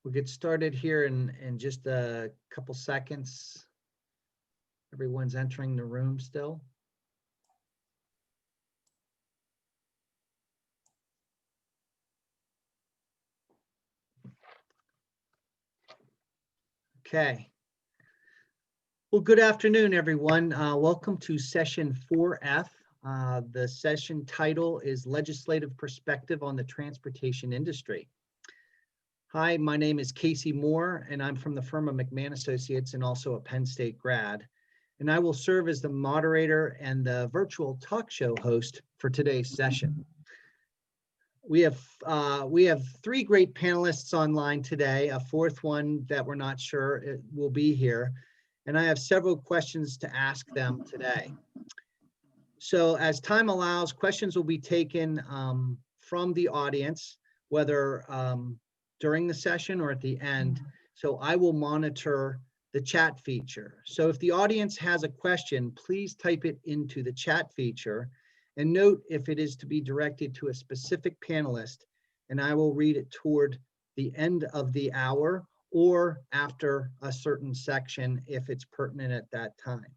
We'll get started here in just a couple seconds. Everyone's entering the room still. Okay. Well, good afternoon, everyone. Welcome to session 4F. The session title is Legislative Perspective on the Transportation Industry. Hi, my name is Casey Moore, and I'm from the firm of McMahon Associates and also a Penn State grad. And I will serve as the moderator and the virtual talk show host for today's session. We have 3 great panelists online today, a 4th one that we're not sure it will be here. And I have several questions to ask them today. So as time allows, questions will be taken from the audience, whether during the session or at the end. So I will monitor the chat feature. So if the audience has a question, please type it into the chat feature and note if it is to be directed to a specific panelist, and I will read it toward the end of the hour or after a certain section if it's pertinent at that time.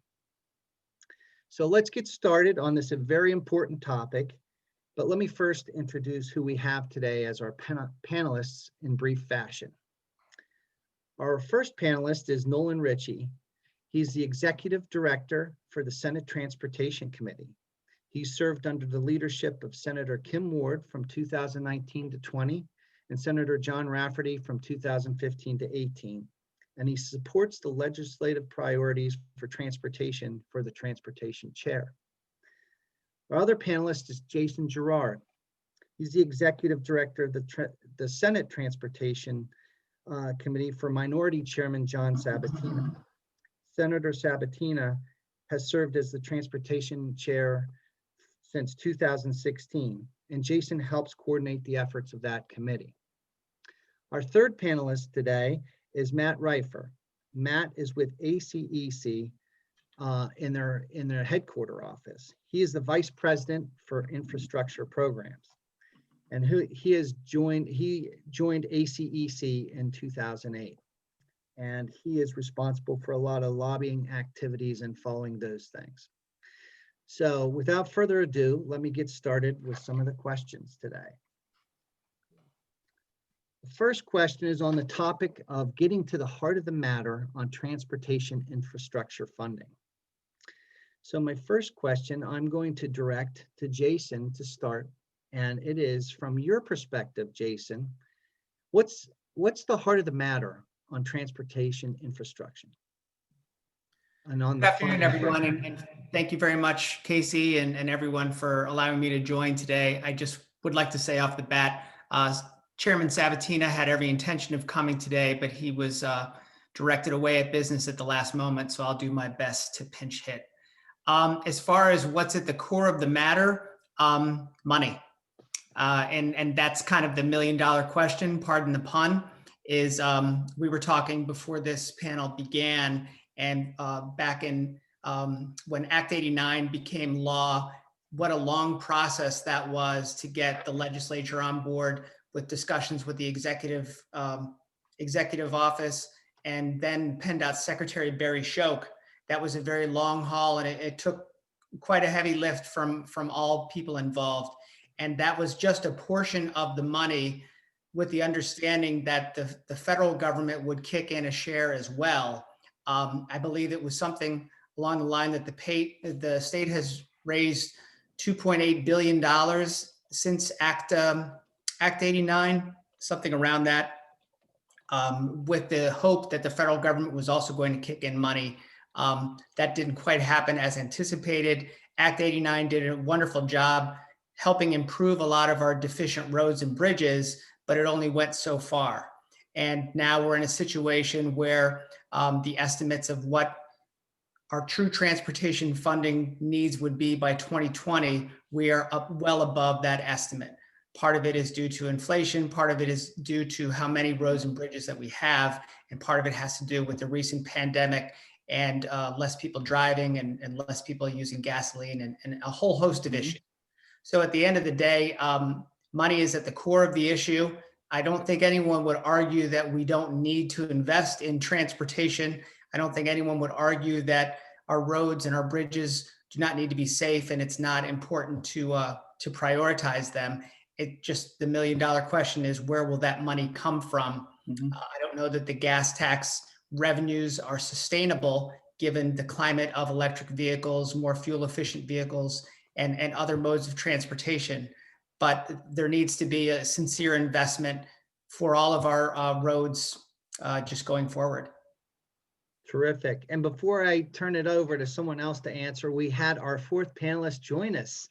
So let's get started on this very important topic. But let me first introduce who we have today as our panelists in brief fashion. Our first panelist is Nolan Ritchie. He's the Executive Director for the Senate Transportation Committee. He served under the leadership of Senator Kim Ward from 2019 to 20 and Senator John Rafferty from 2015 to 18. And he supports the legislative priorities for transportation for the Transportation Chair. Our other panelist is Jason Gerard. He's the Executive Director of the Senate Transportation Committee for Minority Chairman John Sabatina. Senator Sabatina has served as the Transportation Chair since 2016, and Jason helps coordinate the efforts of that committee. Our third panelist today is Matt Reiffer. Matt is with ACEC in their headquarter office. He is the Vice President for Infrastructure Programs, and he joined ACEC in 2008, and he is responsible for a lot of lobbying activities and following those things. So without further ado, let me get started with some of the questions today. The first question is on the topic of getting to the heart of the matter on transportation infrastructure funding. So my first question I'm going to direct to Jason to start, and it is from your perspective, Jason, what's the heart of the matter on transportation infrastructure? And on Good afternoon, everyone, and thank you very much, Casey, and everyone for allowing me to join today. I just would like to say off the bat, Chairman Sabatina had every intention of coming today, but he was directed away at business at the last moment, so I'll do my best to pinch hit. As far as what's at the core of the matter, money. And that's kind of the million-dollar question, pardon the pun, is we were talking before this panel began, and back in when Act 89 became law, what a long process that was to get the legislature on board with discussions with the executive office, and then PennDOT Secretary Barry Shoke. That was a very long haul, and it took quite a heavy lift from all people involved. And that was just a portion of the money, with the understanding that the federal government would kick in a share as well. I believe it was something along the line that the state has raised $2.8 billion since Act 89, something around that. with the hope that the federal government was also going to kick in money. That didn't quite happen as anticipated. Act 89 did a wonderful job helping improve a lot of our deficient roads and bridges, but it only went so far. And now we're in a situation where the estimates of what our true transportation funding needs would be by 2020, we are up well above that estimate. Part of it is due to inflation, part of it is due to how many roads and bridges that we have, and part of it has to do with the recent pandemic and less people driving and less people using gasoline and a whole host of issues. So at the end of the day, money is at the core of the issue. I don't think anyone would argue that we don't need to invest in transportation. I don't think anyone would argue that our roads and our bridges do not need to be safe and it's not important to prioritize them. It just, the $1 million question is, where will that money come from? I don't know that the gas tax revenues are sustainable given the climate of electric vehicles, more fuel efficient vehicles, and other modes of transportation. But there needs to be a sincere investment for all of our roads just going forward. Terrific. And before I turn it over to someone else to answer, we had our fourth panelist join us.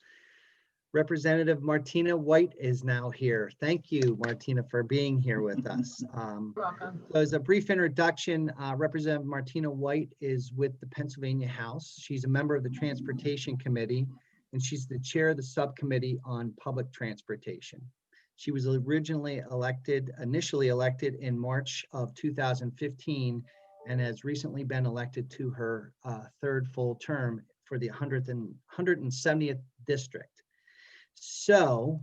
Representative Martina White is now here. Thank you, Martina, for being here with us. Welcome. So as a brief introduction, Representative Martina White is with the Pennsylvania House. She's a member of the Transportation Committee, and she's the chair of the subcommittee on public transportation. She was initially elected in March of 2015, and has recently been elected to her third full term for the 170th district. So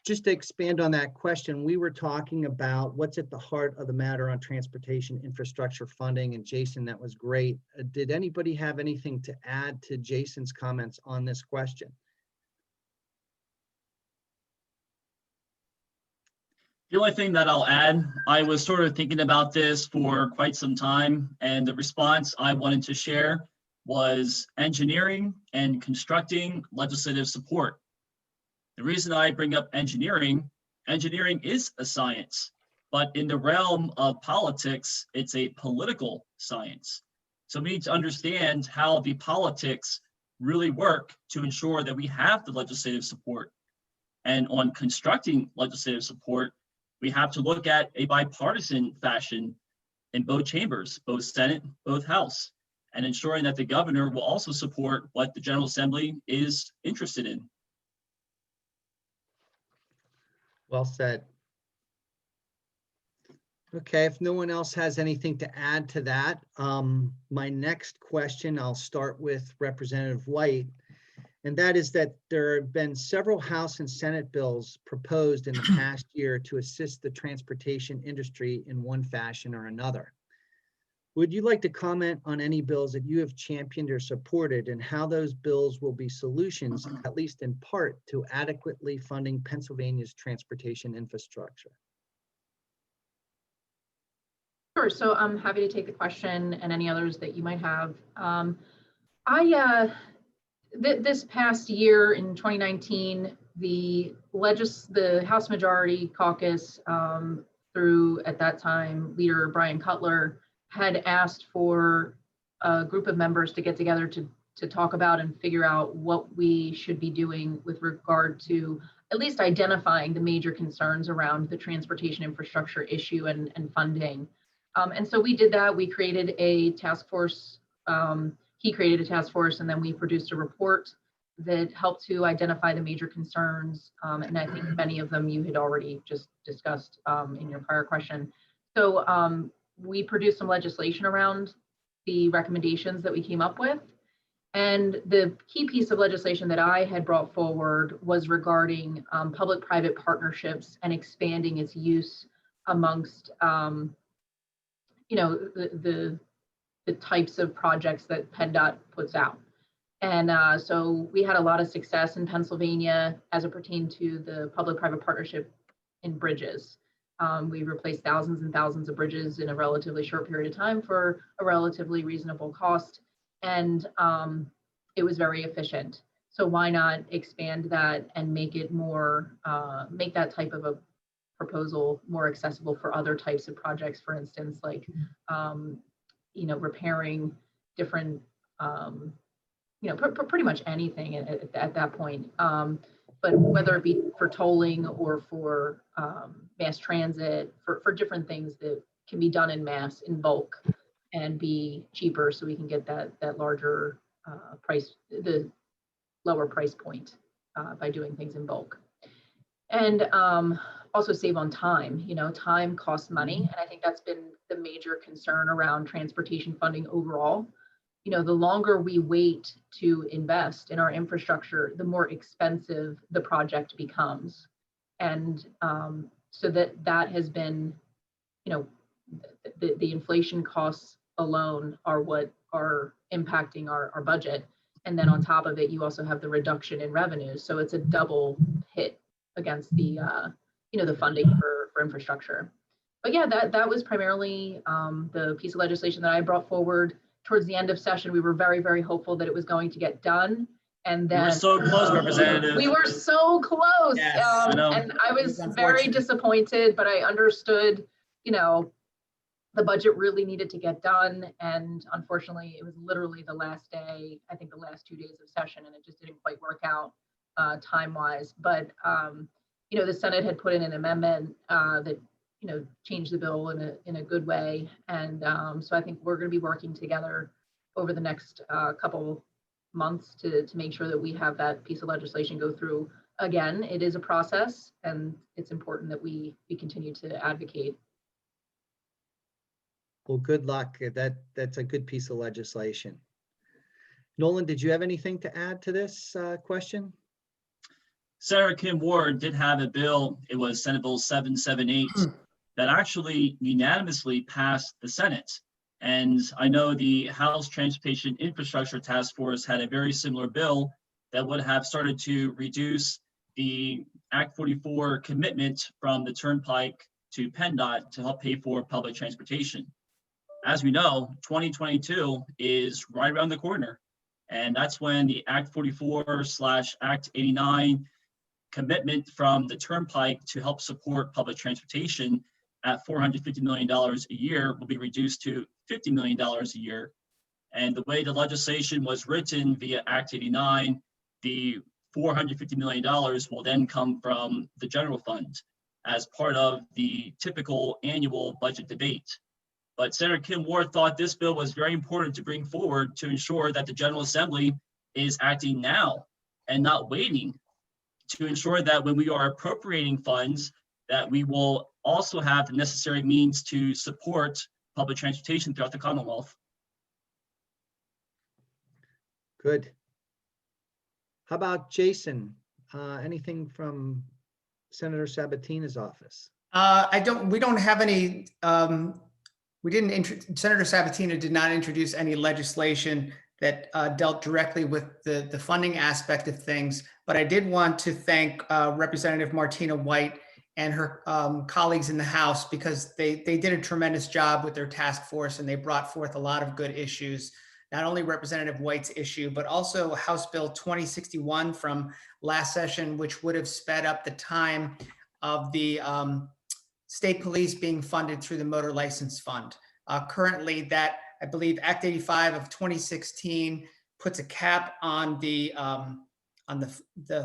just to expand on that question, we were talking about what's at the heart of the matter on transportation infrastructure funding, and Jason, that was great. Did anybody have anything to add to Jason's comments on this question? The only thing that I'll add, I was sort of thinking about this for quite some time, and the response I wanted to share was engineering and constructing legislative support. The reason I bring up engineering is a science, but in the realm of politics, it's a political science. So we need to understand how the politics really work to ensure that we have the legislative support. And on constructing legislative support, we have to look at a bipartisan fashion in both chambers, both Senate, both House, and ensuring that the governor will also support what the General Assembly is interested in. Well said. Okay, if no one else has anything to add to that, my next question, I'll start with Representative White, and that is that there have been several House and Senate bills proposed in the past year to assist the transportation industry in one fashion or another. Would you like to comment on any bills that you have championed or supported, and how those bills will be solutions, at least in part, to adequately funding Pennsylvania's transportation infrastructure? Sure. So I'm happy to take the question and any others that you might have. This past year in 2019, the House Majority Caucus, through at that time Leader Brian Cutler, had asked for a group of members to get together to talk about and figure out what we should be doing with regard to at least identifying the major concerns around the transportation infrastructure issue and funding. And so we did that. We created a task force. He created a task force, and then we produced a report that helped to identify the major concerns. And I think many of them you had already just discussed in your prior question. So we produced some legislation around the recommendations that we came up with. And the key piece of legislation that I had brought forward was regarding public-private partnerships and expanding its use amongst, the types of projects that PennDOT puts out. And so we had a lot of success in Pennsylvania as it pertained to the public-private partnership in bridges. We replaced thousands and thousands of bridges in a relatively short period of time for a relatively reasonable cost. And it was very efficient. So why not expand that and make it more, make that type of a proposal more accessible for other types of projects, for instance, like, repairing different, pretty much anything at that point. But whether it be for tolling or for mass transit, for different things that can be done in mass, in bulk, and be cheaper, so we can get that larger price, the lower price point by doing things in bulk. And also save on time. Time costs money, and I think that's been the major concern around transportation funding overall. The longer we wait to invest in our infrastructure, the more expensive the project becomes. And so that has been, the inflation costs alone are what are impacting our budget. And then on top of it, you also have the reduction in revenues. So it's a double hit against the, the funding for infrastructure. But yeah, that was primarily the piece of legislation that I brought forward. Towards the end of session, we were very, very hopeful that it was going to get done. And then We were so close, Representative. We were so close. Yes, I know. And I was very disappointed, but I understood, the budget really needed to get done. And unfortunately, it was literally the last day, I think the last 2 days of session, and it just didn't quite work out time-wise. But, the Senate had put in an amendment that change the bill in a good way. And so I think we're going to be working together over the next couple months to make sure that we have that piece of legislation go through. Again, it is a process, and it's important that we continue to advocate. Well, good luck. That's a good piece of legislation. Nolan, did you have anything to add to this question? Senator Kim Ward did have a bill. It was Senate Bill 778 that actually unanimously passed the Senate. And I know the House Transportation Infrastructure Task Force had a very similar bill that would have started to reduce the Act 44 commitment from the Turnpike to PennDOT to help pay for public transportation. As we know, 2022 is right around the corner. And that's when the Act 44/Act 89 commitment from the Turnpike to help support public transportation at $450 million a year will be reduced to $50 million a year. And the way the legislation was written via Act 89, the $450 million will then come from the general fund as part of the typical annual budget debate. But Senator Kim Ward thought this bill was very important to bring forward to ensure that the General Assembly is acting now and not waiting, to ensure that when we are appropriating funds, that we will also have the necessary means to support public transportation throughout the Commonwealth. Good. How about Jason? Anything from Senator Sabatina's office? We don't have any, Senator Sabatina did not introduce any legislation that dealt directly with the funding aspect of things. But I did want to thank Representative Martina White and her colleagues in the House, because they did a tremendous job with their task force, and they brought forth a lot of good issues. Not only Representative White's issue, but also House Bill 2061 from last session, which would have sped up the time of the state police being funded through the motor license fund. Currently, that, I believe, Act 85 of 2016 puts a cap on the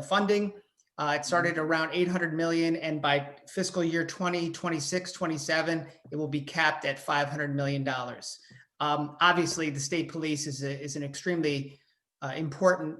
funding. It started around 800 million, and by fiscal year 2026, 27, it will be capped at $500 million. Obviously, the state police is an extremely important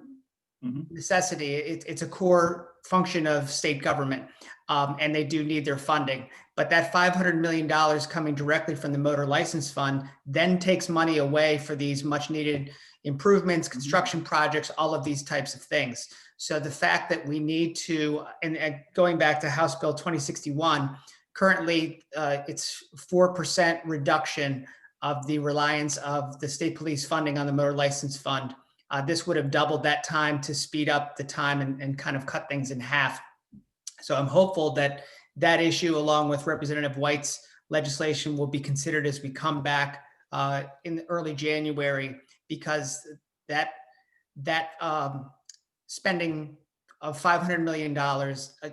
necessity. It's a core function of state government, and they do need their funding. But that $500 million coming directly from the motor license fund then takes money away for these much needed improvements, construction projects, all of these types of things. So the fact that we need to, and going back to House Bill 2061, currently it's 4% reduction of the reliance of the state police funding on the motor license fund. This would have doubled that time to speed up the time and kind of cut things in half. So I'm hopeful that that issue, along with Representative White's legislation, will be considered as we come back in early January, because that spending of $500 million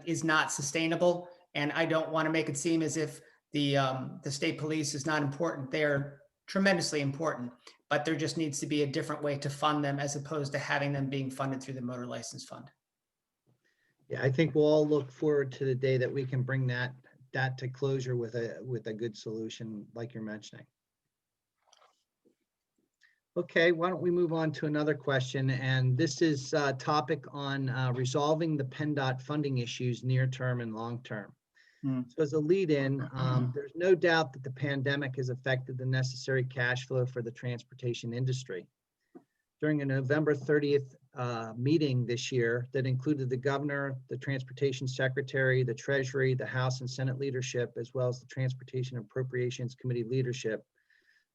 is not sustainable. And I don't want to make it seem as if the state police is not important. They're tremendously important, but there just needs to be a different way to fund them as opposed to having them being funded through the motor license fund. Yeah, I think we'll all look forward to the day that we can bring that to closure with a good solution like you're mentioning. Okay, why don't we move on to another question? And this is a topic on resolving the PennDOT funding issues near term and long term. So as a lead in, there's no doubt that the pandemic has affected the necessary cash flow for the transportation industry. During a November 30th meeting this year that included the governor, the transportation secretary, the treasury, the House and Senate leadership, as well as the Transportation Appropriations Committee leadership,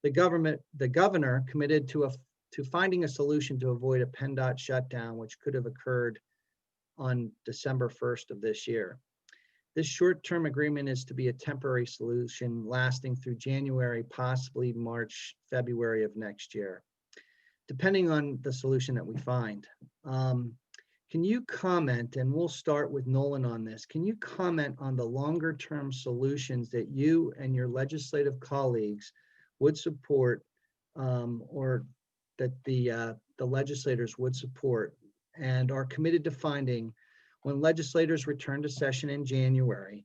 the governor committed to finding a solution to avoid a PennDOT shutdown, which could have occurred on December 1st of this year. This short-term agreement is to be a temporary solution lasting through January, possibly March, February of next year, depending on the solution that we find. Can you comment, and we'll start with Nolan on this, can you comment on the longer-term solutions that you and your legislative colleagues would support, or that the legislators would support and are committed to finding when legislators return to session in January,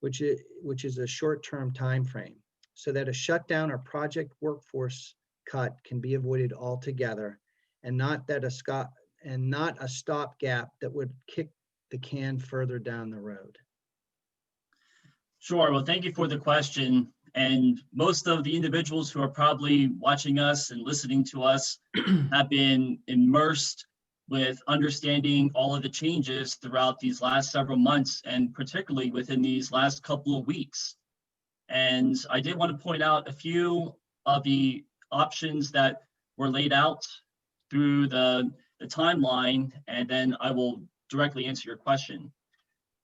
which is a short-term time frame, so that a shutdown or project workforce cut can be avoided altogether, and not a stopgap that would kick the can further down the road? Sure. Well, thank you for the question. And most of the individuals who are probably watching us and listening to us have been immersed with understanding all of the changes throughout these last several months, and particularly within these last couple of weeks. And I did want to point out a few of the options that were laid out through the timeline, and then I will directly answer your question.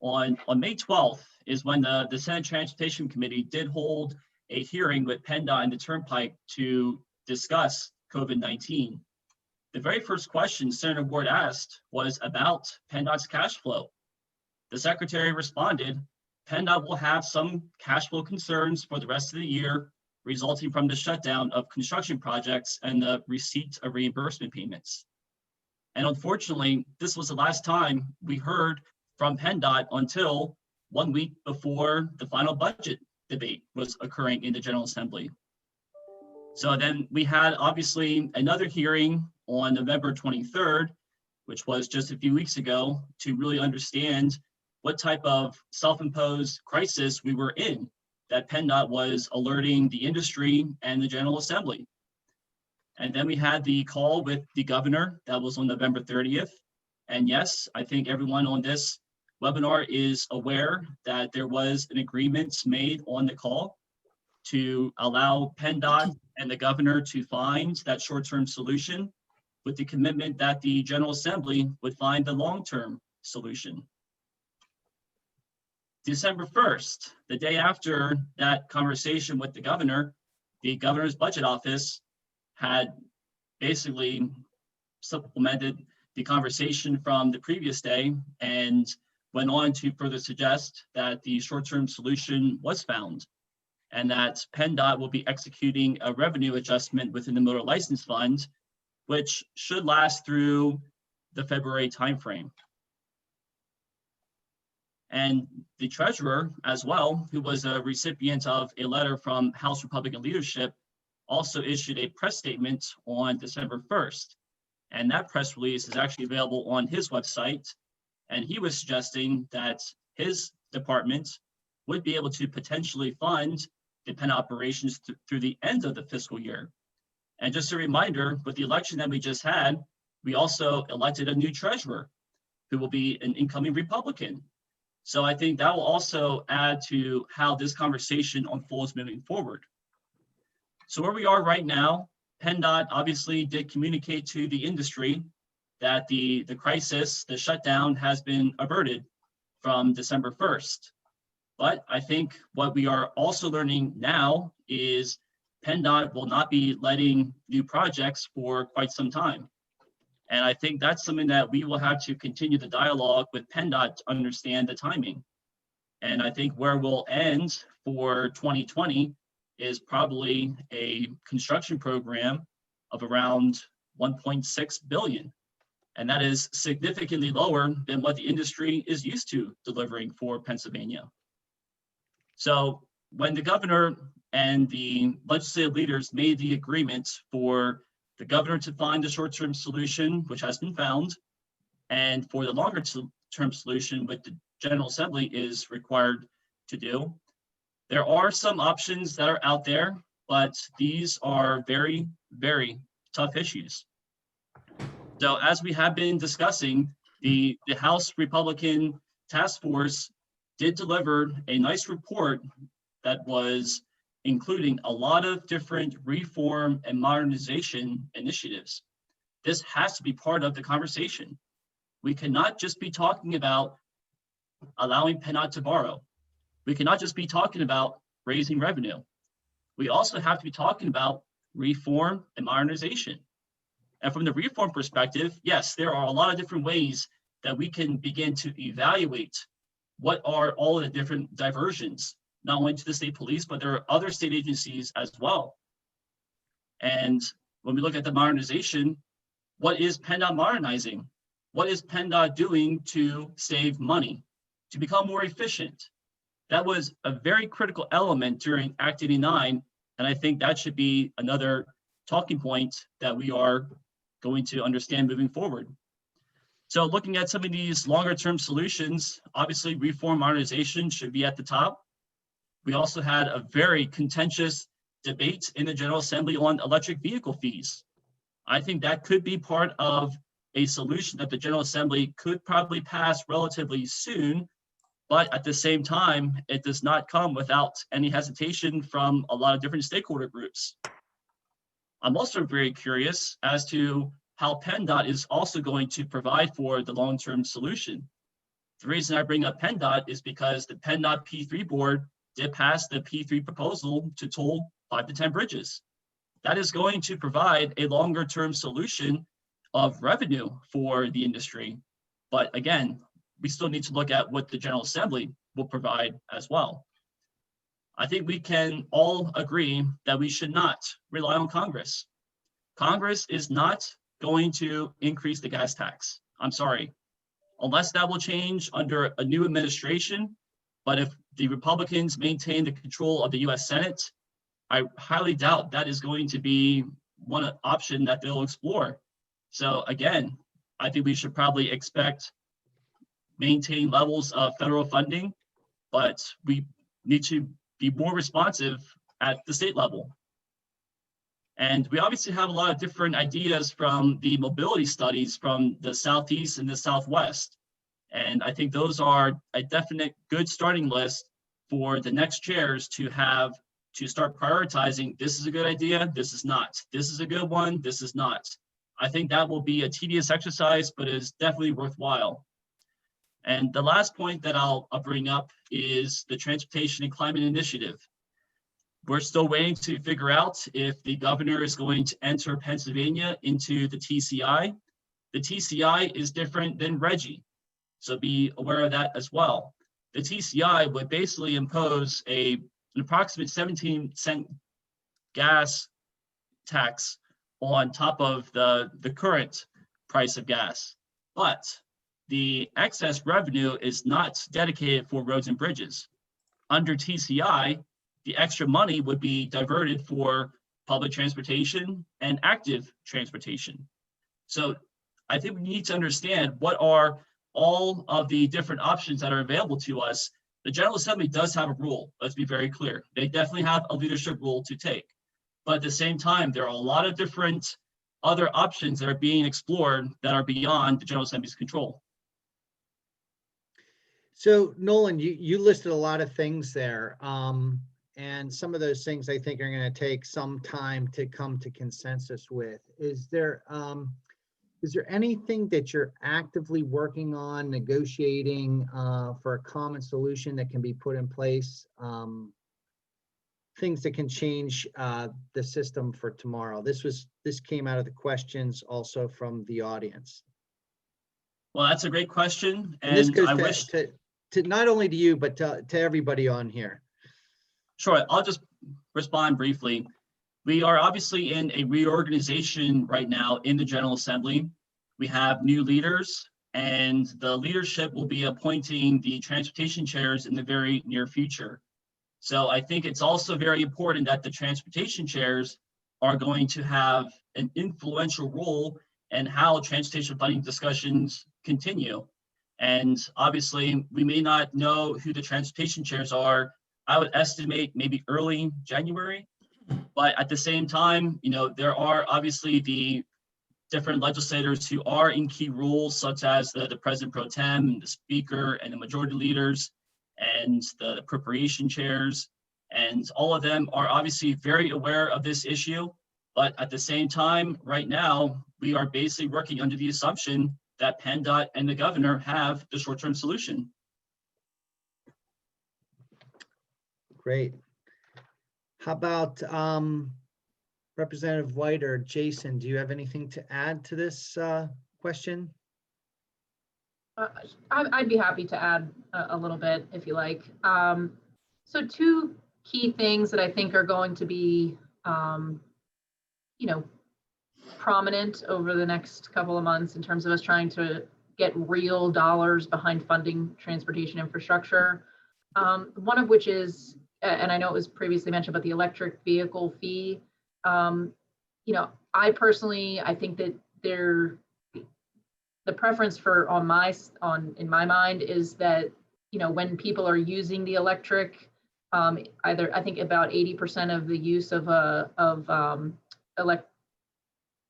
On May 12th is when the Senate Transportation Committee did hold a hearing with PennDOT and the Turnpike to discuss COVID-19. The very first question Senator Ward asked was about PennDOT's cash flow. The secretary responded, PennDOT will have some cash flow concerns for the rest of the year resulting from the shutdown of construction projects and the receipt of reimbursement payments. And unfortunately, this was the last time we heard from PennDOT until 1 week before the final budget debate was occurring in the General Assembly. So then we had obviously another hearing on November 23rd, which was just a few weeks ago, to really understand what type of self-imposed crisis we were in, that PennDOT was alerting the industry and the General Assembly. And then we had the call with the governor that was on November 30th. And yes, I think everyone on this webinar is aware that there was an agreement made on the call to allow PennDOT and the governor to find that short-term solution, with the commitment that the General Assembly would find the long-term solution. December 1st, the day after that conversation with the governor's budget office had basically supplemented the conversation from the previous day and went on to further suggest that the short-term solution was found, and that PennDOT will be executing a revenue adjustment within the motor license fund, which should last through the February timeframe. And the treasurer as well, who was a recipient of a letter from House Republican leadership, also issued a press statement on December 1st. And that press release is actually available on his website. And he was suggesting that his department would be able to potentially fund the Penn operations through the end of the fiscal year. And just a reminder, with the election that we just had, we also elected a new treasurer who will be an incoming Republican. So I think that will also add to how this conversation unfolds moving forward. So where we are right now, PennDOT obviously did communicate to the industry that the crisis, the shutdown, has been averted from December 1st. But I think what we are also learning now is PennDOT will not be letting new projects for quite some time. And I think that's something that we will have to continue the dialogue with PennDOT to understand the timing. And I think where we'll end for 2020 is probably a construction program of around 1.6 billion. And that is significantly lower than what the industry is used to delivering for Pennsylvania. So when the governor and the legislative leaders made the agreement for the governor to find a short-term solution, which has been found, and for the longer-term solution, which the General Assembly is required to do, there are some options that are out there, but these are very, very tough issues. So as we have been discussing, the House Republican Task Force did deliver a nice report that was including a lot of different reform and modernization initiatives. This has to be part of the conversation. We cannot just be talking about allowing PennDOT to borrow. We cannot just be talking about raising revenue. We also have to be talking about reform and modernization. And from the reform perspective, yes, there are a lot of different ways that we can begin to evaluate what are all of the different diversions, not only to the state police, but there are other state agencies as well. And when we look at the modernization, what is PennDOT modernizing? What is PennDOT doing to save money, to become more efficient? That was a very critical element during Act 89, and I think that should be another talking point that we are going to understand moving forward. So looking at some of these longer term solutions, obviously reform modernization should be at the top. We also had a very contentious debate in the General Assembly on electric vehicle fees. I think that could be part of a solution that the General Assembly could probably pass relatively soon, but at the same time, it does not come without any hesitation from a lot of different stakeholder groups. I'm also very curious as to how PennDOT is also going to provide for the long-term solution. The reason I bring up PennDOT is because the PennDOT P3 board did pass the P3 proposal to toll 5 to 10 bridges. That is going to provide a longer-term solution of revenue for the industry. But again, we still need to look at what the General Assembly will provide as well. I think we can all agree that we should not rely on Congress. Congress is not going to increase the gas tax. I'm sorry, unless that will change under a new administration. But if the Republicans maintain the control of the US Senate, I highly doubt that is going to be one option that they'll explore. So again, I think we should probably expect maintain levels of federal funding, but we need to be more responsive at the state level. And we obviously have a lot of different ideas from the mobility studies from the Southeast and the Southwest. And I think those are a definite good starting list for the next chairs to have to start prioritizing. This is a good idea, this is not. This is a good one, this is not. I think that will be a tedious exercise, but it is definitely worthwhile. And the last point that I'll bring up is the Transportation and Climate Initiative. We're still waiting to figure out if the governor is going to enter Pennsylvania into the TCI. The TCI is different than RGGI, so be aware of that as well. The TCI would basically impose an approximate 17-cent gas tax on top of the current price of gas. But the excess revenue is not dedicated for roads and bridges. Under TCI, the extra money would be diverted for public transportation and active transportation. So I think we need to understand what are all of the different options that are available to us. The General Assembly does have a role, let's be very clear. They definitely have a leadership role to take. But at the same time, there are a lot of different other options that are being explored that are beyond the General Assembly's control. So Nolan, you listed a lot of things there. And some of those things I think are going to take some time to come to consensus with. Is there anything that you're actively working on, negotiating for a common solution that can be put in place? Things that can change the system for tomorrow. This came out of the questions also from the audience. Well, that's a great question, And this goes I wish to not only to you, but to everybody on here. Sure, I'll just respond briefly. We are obviously in a reorganization right now in the General Assembly. We have new leaders, and the leadership will be appointing the transportation chairs in the very near future. So I think it's also very important that the transportation chairs are going to have an influential role in how transportation funding discussions continue. And obviously, we may not know who the transportation chairs are. I would estimate maybe early January. But at the same time, there are obviously the different legislators who are in key roles, such as the President Pro Tem, the Speaker, and the Majority Leaders, and the appropriation chairs. And all of them are obviously very aware of this issue. But at the same time, right now, we are basically working under the assumption that PennDOT and the governor have the short-term solution. Great. How about Representative White or Jason? Do you have anything to add to this question? I'd be happy to add a little bit if you like. So two key things that I think are going to be, prominent over the next couple of months in terms of us trying to get real dollars behind funding transportation infrastructure. One of which is, and I know it was previously mentioned, about the electric vehicle fee. I personally, I think that the preference in my mind is that, when people are using the electric, I think about 80% of the use of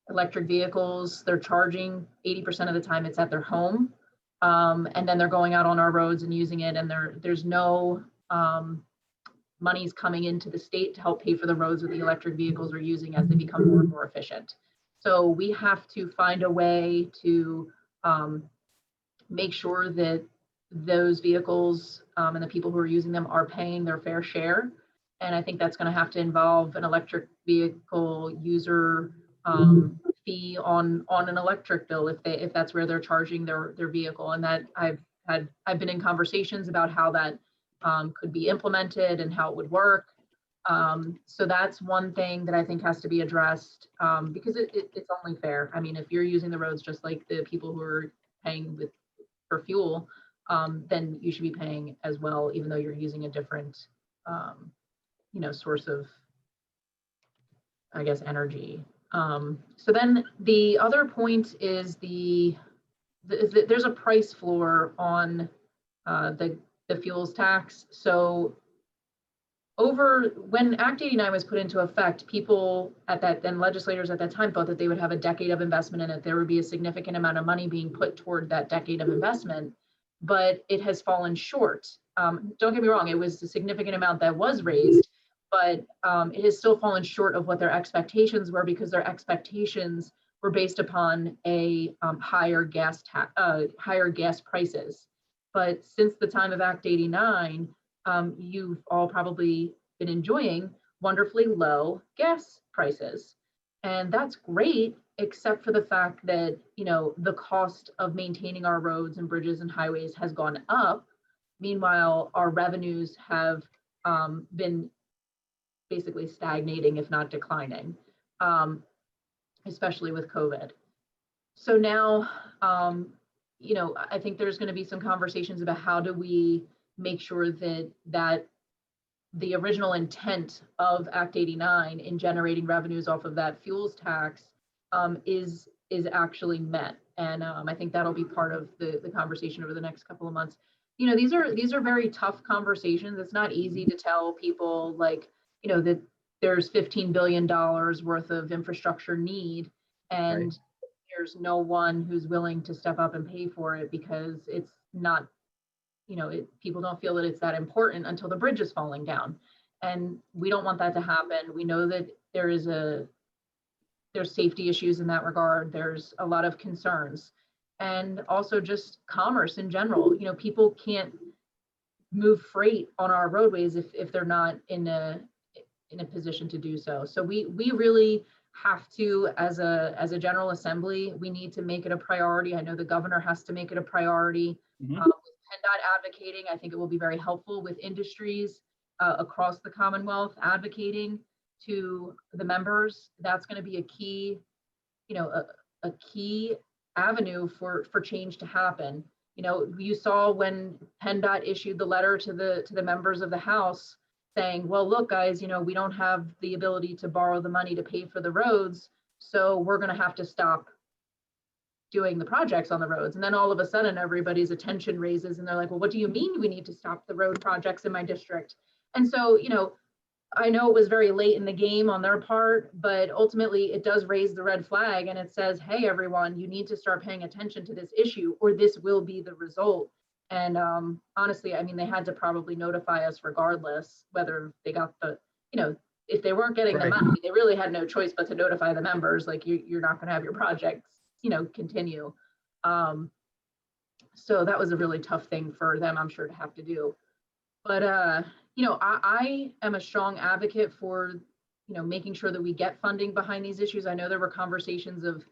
electric vehicles, they're charging 80% of the time it's at their home. And then they're going out on our roads and using it, and there's no monies coming into the state to help pay for the roads that the electric vehicles are using as they become more and more efficient. So we have to find a way to make sure that those vehicles and the people who are using them are paying their fair share. And I think that's going to have to involve an electric vehicle user fee on an electric bill if that's where they're charging their vehicle. And that I've been in conversations about how that could be implemented and how it would work. So that's one thing that I think has to be addressed, because it's only fair. I mean, if you're using the roads just like the people who are paying for fuel, then you should be paying as well, even though you're using a different source of, I guess, energy. So then the other point is there's a price floor on the fuels tax. So when Act 89 was put into effect, people legislators at that time thought that they would have a decade of investment in it. There would be a significant amount of money being put toward that decade of investment, but it has fallen short. Don't get me wrong, it was a significant amount that was raised, but it has still fallen short of what their expectations were, because their expectations were based upon a higher gas prices. But since the time of Act 89, you've all probably been enjoying wonderfully low gas prices. And that's great, except for the fact that, the cost of maintaining our roads and bridges and highways has gone up. Meanwhile, our revenues have been basically stagnating, if not declining, especially with COVID. So now, I think there's going to be some conversations about how do we make sure that the original intent of Act 89 in generating revenues off of that fuels tax is actually met. And I think that'll be part of the conversation over the next couple of months. These are very tough conversations. It's not easy to tell people that there's $15 billion worth of infrastructure need, and Right. There's no one who's willing to step up and pay for it, because it's not, people don't feel that it's that important until the bridge is falling down. And we don't want that to happen. We know that there's safety issues in that regard. There's a lot of concerns, and also just commerce in general. People can't move freight on our roadways if they're not in a position to do so. So we really have to, as a General Assembly, we need to make it a priority. I know the governor has to make it a priority with PennDOT advocating. I think it will be very helpful with industries across the Commonwealth advocating to the members. That's going to be a key, a key avenue for change to happen. You saw when PennDOT issued the letter to the members of the House saying, well, look, guys, we don't have the ability to borrow the money to pay for the roads, so we're going to have to stop doing the projects on the roads. And then all of a sudden, everybody's attention raises and they're like, well, what do you mean we need to stop the road projects in my district? And so, I know it was very late in the game on their part, but ultimately it does raise the red flag and it says, hey, everyone, you need to start paying attention to this issue or this will be the result. And honestly, I mean, they had to probably notify us regardless, whether they got the, if they weren't getting the money, they really had no choice but to notify the members, like you're not going to have your projects, continue. So that was a really tough thing for them, I'm sure, to have to do. But, I am a strong advocate for, making sure that we get funding behind these issues. I know there were conversations of,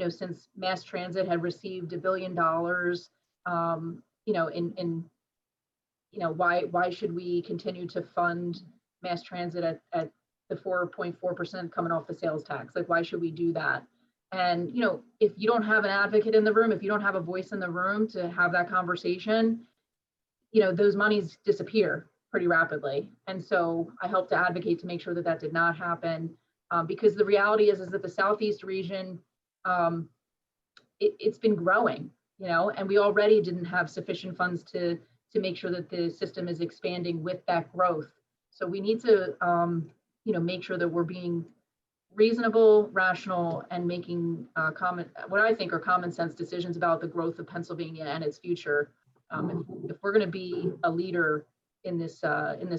since mass transit had received $1 billion, why should we continue to fund mass transit at the 4.4% coming off the sales tax? Like, why should we do that? And, if you don't have an advocate in the room, if you don't have a voice in the room to have that conversation, those monies disappear pretty rapidly. And so I helped to advocate to make sure that did not happen, because the reality is that the Southeast region, it's been growing, and we already didn't have sufficient funds to make sure that the system is expanding with that growth. So we need to, make sure that we're being reasonable, rational, and making what I think are common sense decisions about the growth of Pennsylvania and its future. If we're going to be a leader in this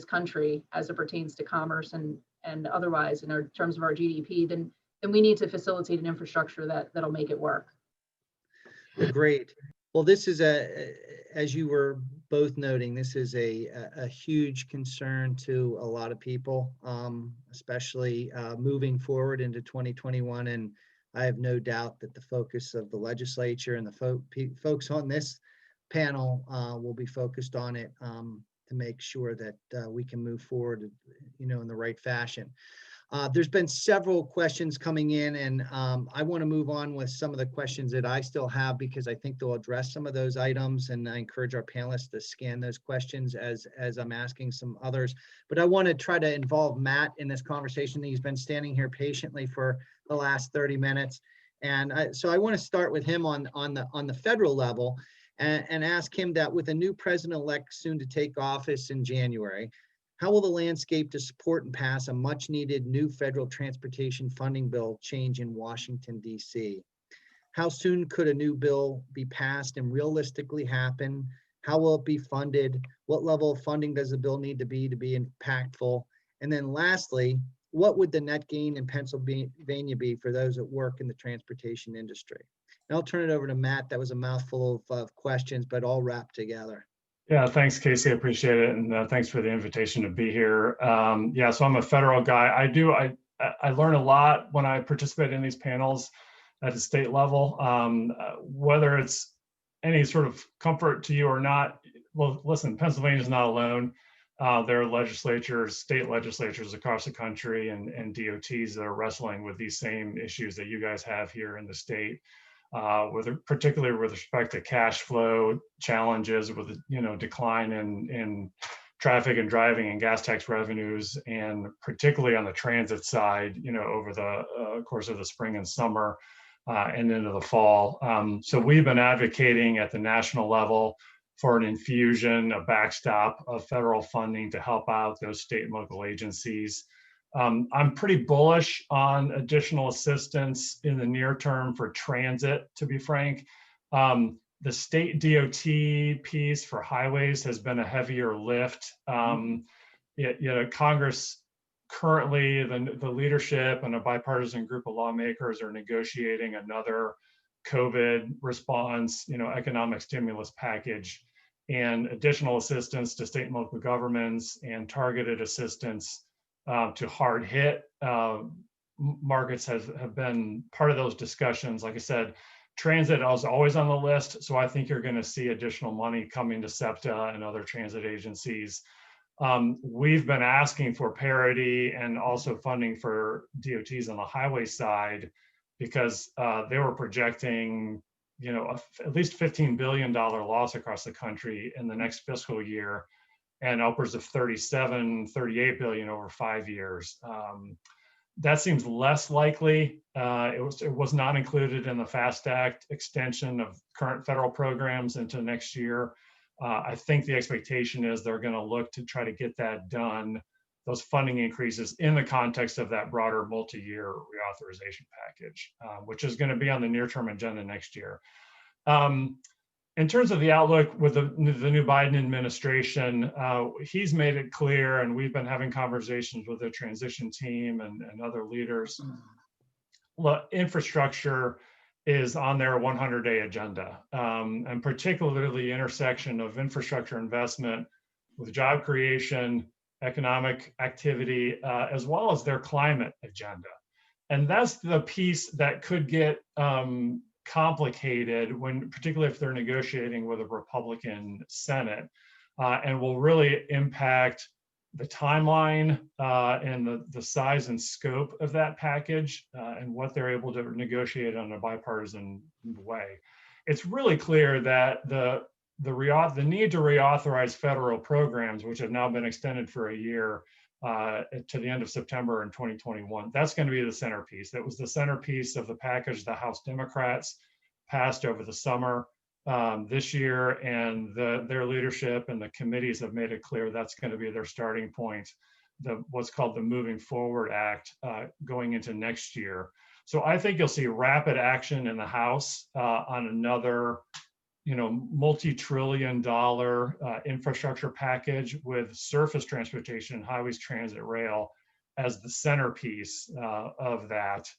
country as it pertains to commerce and otherwise in terms of our GDP, then we need to facilitate an infrastructure that'll make it work. Great. Well, this is as you were both noting, this is a huge concern to a lot of people, especially moving forward into 2021. And I have no doubt that the focus of the legislature and the folks on this panel will be focused on it to make sure that we can move forward, in the right fashion. There's been several questions coming in, and I want to move on with some of the questions that I still have, because I think they'll address some of those items, and I encourage our panelists to scan those questions as I'm asking some others. But I want to try to involve Matt in this conversation. He's been standing here patiently for the last 30 minutes. And so I want to start with him on the federal level and ask him that, with a new president-elect soon to take office in January, how will the landscape to support and pass a much needed new federal transportation funding bill change in Washington, D.C.? How soon could a new bill be passed and realistically happen? How will it be funded? What level of funding does the bill need to be impactful? And then lastly, what would the net gain in Pennsylvania be for those that work in the transportation industry? And I'll turn it over to Matt. That was a mouthful of questions, but all wrapped together. Yeah, thanks, Casey. I appreciate it. And thanks for the invitation to be here. Yeah, so I'm a federal guy. I learn a lot when I participate in these panels at the state level, whether it's any sort of comfort to you or not. Well, listen, Pennsylvania is not alone. There are legislatures, state legislatures across the country and DOTs that are wrestling with these same issues that you guys have here in the state. Particularly with respect to cash flow challenges, with decline in traffic and driving and gas tax revenues, and particularly on the transit side, over the course of the spring and summer and into the fall. So we've been advocating at the national level for an infusion, a backstop of federal funding to help out those state and local agencies. I'm pretty bullish on additional assistance in the near term for transit, to be frank. The state DOT piece for highways has been a heavier lift. Congress currently, the leadership and a bipartisan group of lawmakers are negotiating another COVID response, economic stimulus package, and additional assistance to state and local governments and targeted assistance to hard hit markets have been part of those discussions. Like I said, Transit is always on the list, so I think you're going to see additional money coming to SEPTA and other transit agencies. We've been asking for parity and also funding for DOTs on the highway side because they were projecting, at least $15 billion loss across the country in the next fiscal year, and upwards of 38 billion over 5 years. That seems less likely. It was not included in the FAST Act extension of current federal programs into next year. I think the expectation is they're going to look to try to get that done, those funding increases in the context of that broader multi-year reauthorization package, which is going to be on the near-term agenda next year. In terms of the outlook with the new Biden administration, he's made it clear, and we've been having conversations with the transition team and other leaders. Look, infrastructure is on their 100-day agenda, and particularly the intersection of infrastructure investment with job creation, economic activity, as well as their climate agenda. And that's the piece that could get complicated particularly if they're negotiating with a Republican Senate, and will really impact the timeline and the size and scope of that package, and what they're able to negotiate on a bipartisan way. It's really clear that the need to reauthorize federal programs, which have now been extended for a year to the end of September in 2021, that's going to be the centerpiece. That was the centerpiece of the package the House Democrats passed over the summer this year, and their leadership and the committees have made it clear that's going to be their starting point, what's called the Moving Forward Act, going into next year. So I think you'll see rapid action in the House on another multi-trillion-dollar infrastructure package with surface transportation, highways, transit, rail as the centerpiece of that.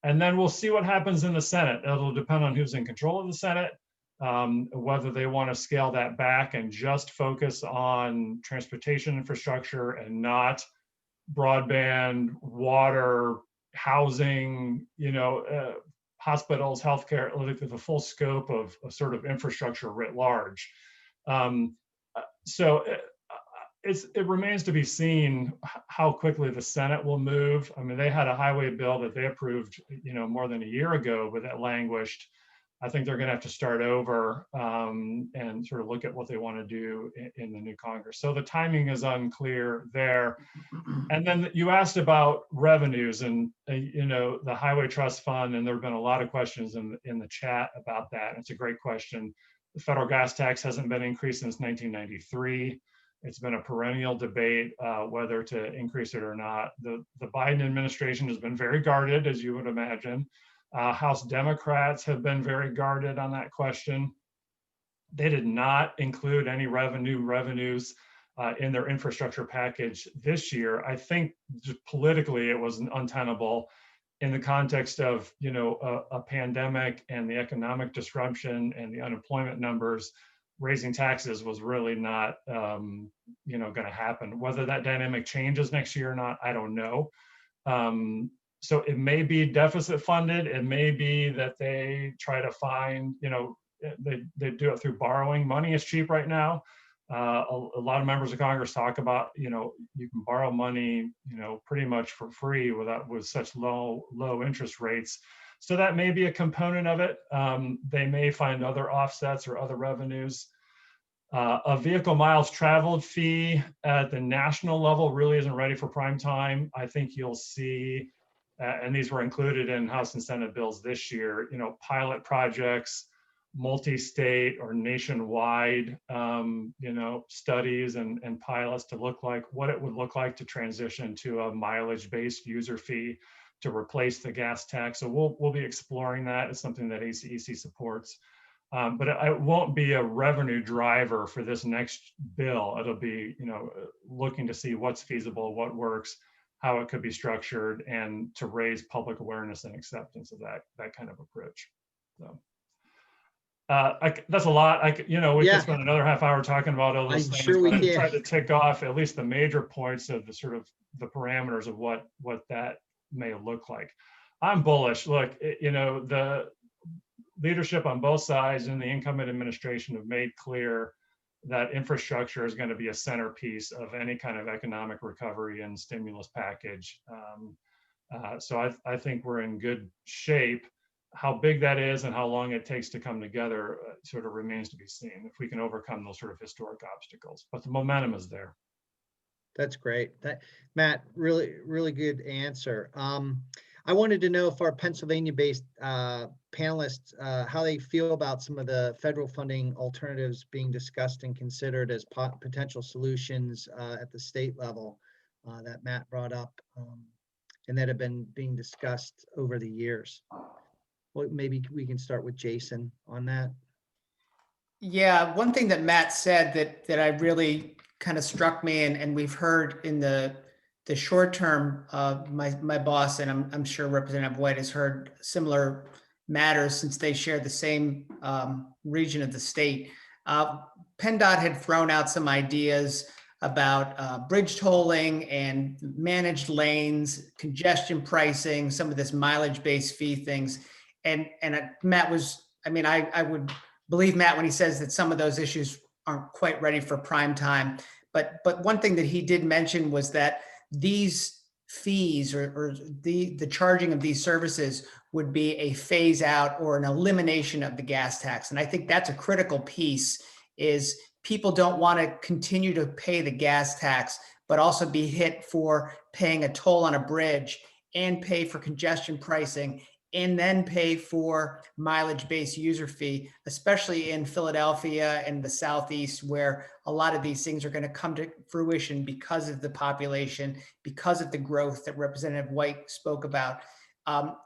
And then we'll see what happens in the Senate. It'll depend on who's in control of the Senate, whether they want to scale that back and just focus on transportation infrastructure and not broadband, water, housing, hospitals, healthcare, like the full scope of sort of infrastructure writ large. So it remains to be seen how quickly the Senate will move. I mean, they had a highway bill that they approved, more than a year ago, but that languished. I think they're going to have to start over and sort of look at what they want to do in the new Congress. So the timing is unclear there. And then you asked about revenues and the Highway Trust Fund, and there have been a lot of questions in the chat about that. It's a great question. The federal gas tax hasn't been increased since 1993. It's been a perennial debate whether to increase it or not. The Biden administration has been very guarded, as you would imagine. House Democrats have been very guarded on that question. They did not include any revenues in their infrastructure package this year. I think just politically it was untenable in the context of a pandemic and the economic disruption and the unemployment numbers. Raising taxes was really not going to happen. Whether that dynamic changes next year or not, I don't know. So it may be deficit funded. It may be that they try to find, they do it through borrowing. Money is cheap right now. A lot of members of Congress talk about, you can borrow money, pretty much for free with such low interest rates. So that may be a component of it. They may find other offsets or other revenues. A vehicle miles traveled fee at the national level really isn't ready for prime time. I think you'll see, and these were included in House and Senate bills this year, pilot projects, multi-state or nationwide, studies and pilots to look like what it would look like to transition to a mileage-based user fee to replace the gas tax. So we'll be exploring that. It's something that ACEC supports. But it won't be a revenue driver for this next bill. It'll be, looking to see what's feasible, what works, how it could be structured, and to raise public awareness and acceptance of that kind of approach. So that's a lot. We could spend another half hour talking about all those things. Sure we can. Try to tick off at least the major points of the sort of the parameters of what that may look like. I'm bullish. Look, leadership on both sides and the incumbent administration have made clear that infrastructure is going to be a centerpiece of any kind of economic recovery and stimulus package. So I think we're in good shape. How big that is and how long it takes to come together sort of remains to be seen, if we can overcome those sort of historic obstacles. But the momentum is there. That's great. Matt, really, really good answer. I wanted to know if our Pennsylvania-based panelists, how they feel about some of the federal funding alternatives being discussed and considered as potential solutions at the state level that Matt brought up and that have been being discussed over the years. Well, maybe we can start with Jason on that. Yeah, one thing that Matt said that I really kind of struck me, and we've heard in the short term, my boss, and I'm sure Representative White has heard similar matters since they share the same region of the state. PennDOT had thrown out some ideas about bridge tolling and managed lanes, congestion pricing, some of this mileage-based fee things. And Matt was, I mean, I would believe Matt when he says that some of those issues aren't quite ready for prime time. But one thing that he did mention was that these fees or the charging of these services would be a phase out or an elimination of the gas tax. And I think that's a critical piece, is people don't want to continue to pay the gas tax, but also be hit for paying a toll on a bridge and pay for congestion pricing and then pay for mileage-based user fee, especially in Philadelphia and the Southeast, where a lot of these things are going to come to fruition because of the population, because of the growth that Representative White spoke about.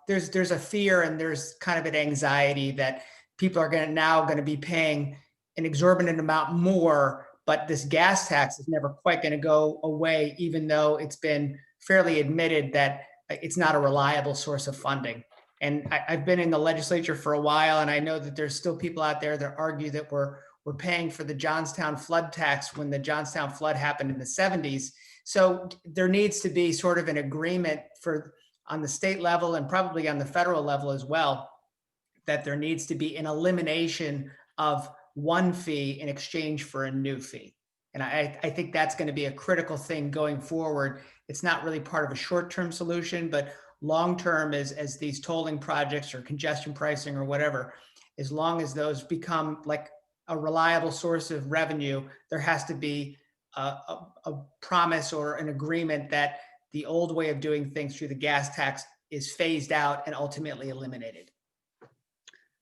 There's a fear and there's kind of an anxiety that people are now going to be paying an exorbitant amount more, but this gas tax is never quite going to go away, even though it's been fairly admitted that it's not a reliable source of funding. And I've been in the legislature for a while, and I know that there's still people out there that argue that we're paying for the Johnstown flood tax when the Johnstown flood happened in the 70s. So there needs to be sort of an agreement on the state level and probably on the federal level as well, that there needs to be an elimination of one fee in exchange for a new fee. And I think that's going to be a critical thing going forward. It's not really part of a short-term solution, but long-term, as these tolling projects or congestion pricing or whatever, as long as those become like a reliable source of revenue, there has to be a promise or an agreement that the old way of doing things through the gas tax is phased out and ultimately eliminated.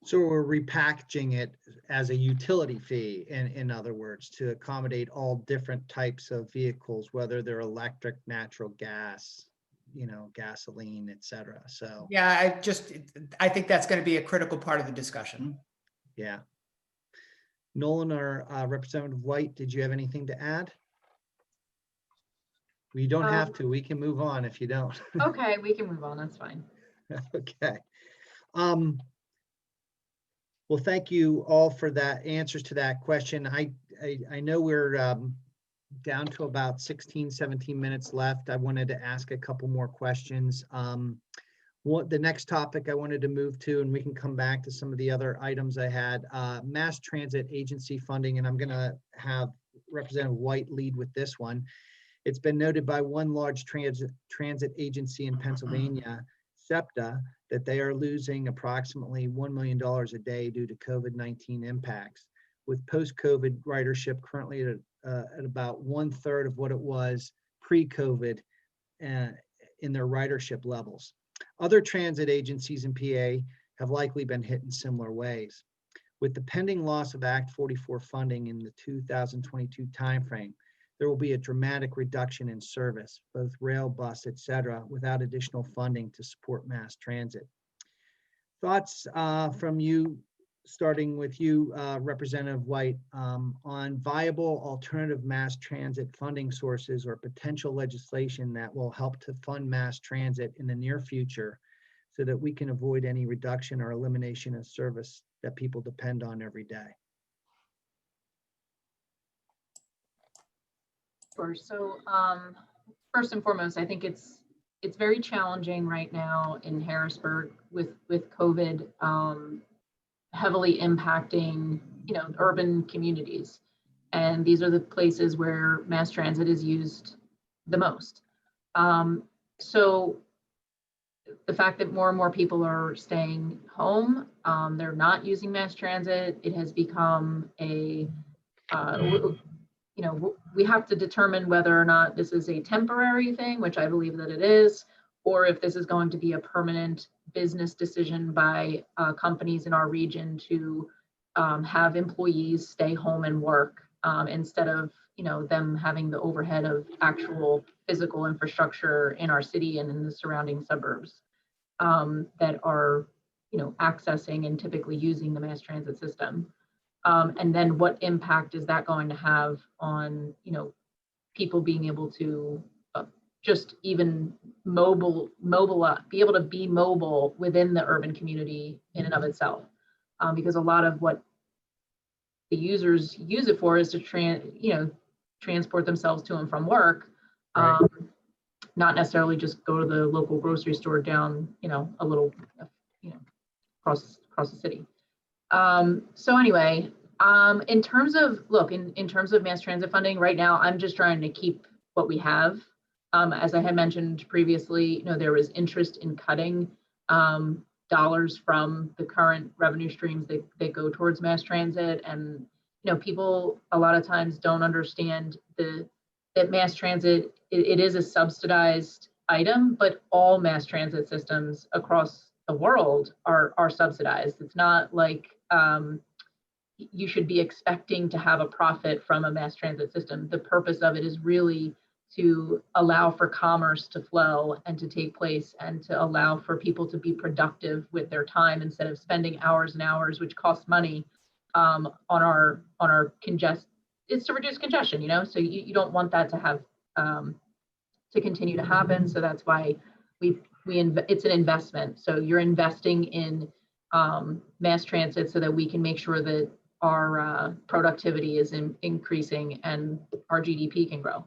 So we're repackaging it as a utility fee, in other words, to accommodate all different types of vehicles, whether they're electric, natural gas, gasoline, et cetera. So yeah, I think that's going to be a critical part of the discussion. Yeah. Nolan or Representative White, did you have anything to add? We don't have to. We can move on if you don't. Okay, we can move on. That's fine. Okay. Well, thank you all for that answers to that question. I know we're down to about 16, 17 minutes left. I wanted to ask a couple more questions. The next topic I wanted to move to, and we can come back to some of the other items I had, mass transit agency funding, and I'm going to have Representative White lead with this one. It's been noted by one large transit agency in Pennsylvania, SEPTA, that they are losing approximately $1 million a day due to COVID-19 impacts, with post-COVID ridership currently at about 1/3 of what it was pre-COVID in their ridership levels. Other transit agencies in PA have likely been hit in similar ways. With the pending loss of Act 44 funding in the 2022 timeframe, there will be a dramatic reduction in service, both rail, bus, et cetera, without additional funding to support mass transit. Thoughts from you, starting with you, Representative White, on viable alternative mass transit funding sources or potential legislation that will help to fund mass transit in the near future so that we can avoid any reduction or elimination of service that people depend on every day. Sure. So first and foremost, I think it's very challenging right now in Harrisburg with COVID. heavily impacting, urban communities. And these are the places where mass transit is used the most. So the fact that more and more people are staying home, they're not using mass transit, it has become a, we have to determine whether or not this is a temporary thing, which I believe that it is, or if this is going to be a permanent business decision by companies in our region to have employees stay home and work instead of them having the overhead of actual physical infrastructure in our city and in the surrounding suburbs that are accessing and typically using the mass transit system. And then what impact is that going to have on people being able to just even be able to be mobile within the urban community in and of itself, because a lot of what the users use it for is to transport themselves to and from work, Right. not necessarily just go to the local grocery store down a little across the city. So anyway, in terms of in terms of mass transit funding right now, I'm just trying to keep what we have. As I had mentioned previously, there was interest in cutting dollars from the current revenue streams that go towards mass transit. And, people a lot of times don't understand that mass transit, it is a subsidized item, but all mass transit systems across the world are subsidized. It's not like you should be expecting to have a profit from a mass transit system. The purpose of it is really to allow for commerce to flow and to take place and to allow for people to be productive with their time instead of spending hours and hours, which costs money on our it's to reduce congestion, so you don't want that to have to continue to happen. So that's why it's an investment. So you're investing in mass transit so that we can make sure that our productivity is increasing and our GDP can grow.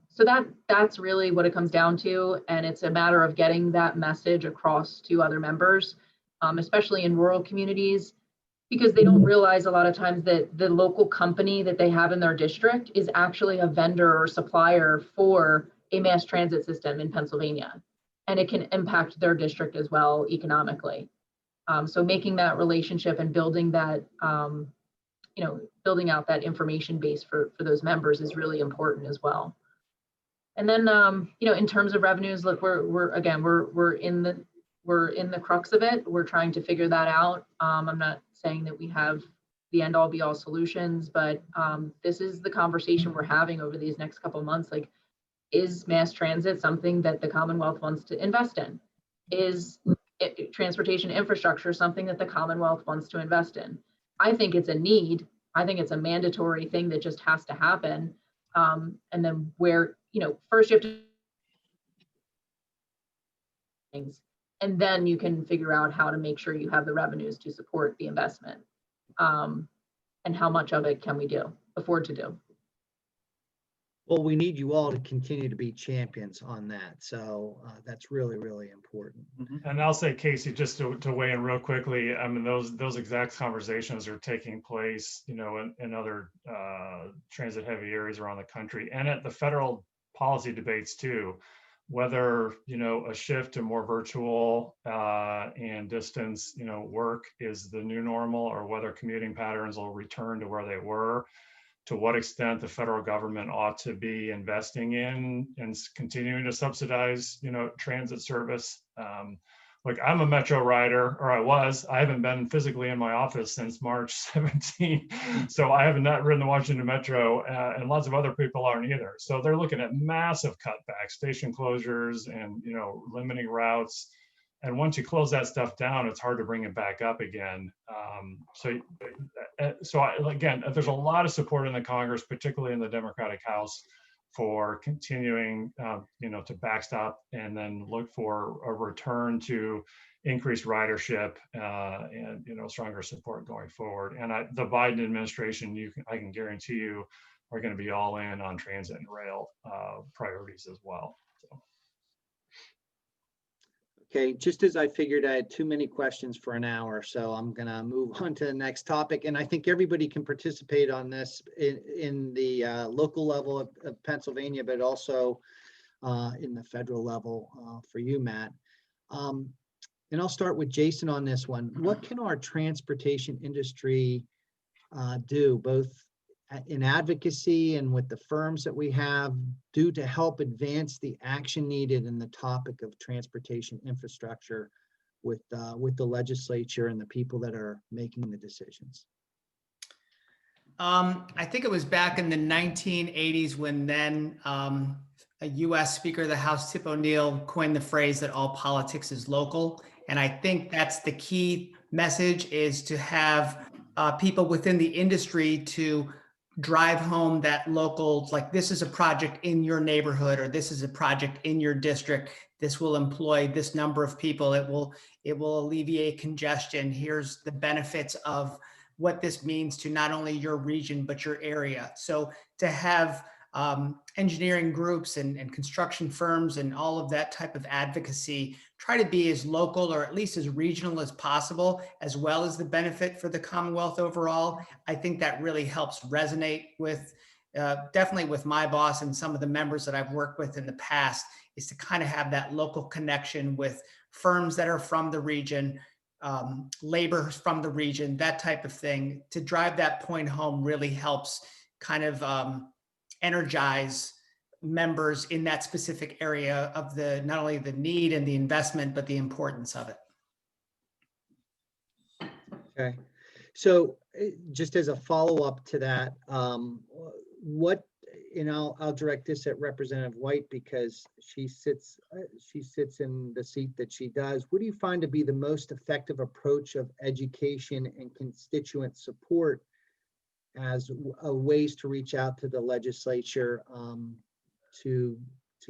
So that's really what it comes down to. And it's a matter of getting that message across to other members, especially in rural communities, because they don't realize a lot of times that the local company that they have in their district is actually a vendor or supplier for a mass transit system in Pennsylvania. And it can impact their district as well economically. So making that relationship and building that, building out that information base for those members is really important as well. And then, in terms of revenues, look, we're in the crux of it. We're trying to figure that out. I'm not saying that we have the end all be all solutions, but this is the conversation we're having over these next couple of months. Like, is mass transit something that the Commonwealth wants to invest in? Is transportation infrastructure something that the Commonwealth wants to invest in? I think it's a need. I think it's a mandatory thing that just has to happen. And then first you have to things, and then you can figure out how to make sure you have the revenues to support the investment. And how much of it can we afford to do? Well, we need you all to continue to be champions on that. So that's really, really important. And I'll say, Casey, just to weigh in real quickly, I mean, those exact conversations are taking place, in other transit heavy areas around the country and at the federal policy debates too, whether, a shift to more virtual and distance, work is the new normal, or whether commuting patterns will return to where they were. To what extent the federal government ought to be investing in and continuing to subsidize, transit service. Look, I'm a Metro rider, or I was. I haven't been physically in my office since March 17, so I have not ridden the Washington Metro, and lots of other people aren't either. So they're looking at massive cutbacks, station closures, and limiting routes. And once you close that stuff down, it's hard to bring it back up again. Again, there's a lot of support in the Congress, particularly in the Democratic House, for continuing, to backstop and then look for a return to increased ridership and stronger support going forward. And the Biden administration, I can guarantee you, are going to be all in on transit and rail priorities as well. So. Okay, just as I figured I had too many questions for an hour, so I'm gonna move on to the next topic. And I think everybody can participate on this in the local level of Pennsylvania, but also in the federal level for you, Matt. And I'll start with Jason on this one. What can our transportation industry do, both in advocacy and with the firms that we have, do to help advance the action needed in the topic of transportation infrastructure with the legislature and the people that are making the decisions? I think it was back in the 1980s when then a U.S. Speaker of the House, Tip O'Neill, coined the phrase that all politics is local. And I think that's the key message, is to have people within the industry to drive home that local, like, this is a project in your neighborhood, or this is a project in your district. This will employ this number of people. It will alleviate congestion. Here's the benefits of what this means to not only your region, but your area. So to have engineering groups and construction firms and all of that type of advocacy try to be as local or at least as regional as possible, as well as the benefit for the Commonwealth overall, I think that really helps resonate with definitely with my boss and some of the members that I've worked with in the past, is to kind of have that local connection with firms that are from the region, labor from the region, that type of thing. To drive that point home really helps kind of energize members in that specific area of the, not only the need and the investment, but the importance of it. Okay, so just as a follow-up to that, what, and I'll direct this at Representative White because she sits in the seat that she does. What do you find to be the most effective approach of education and constituent support as ways to reach out to the legislature to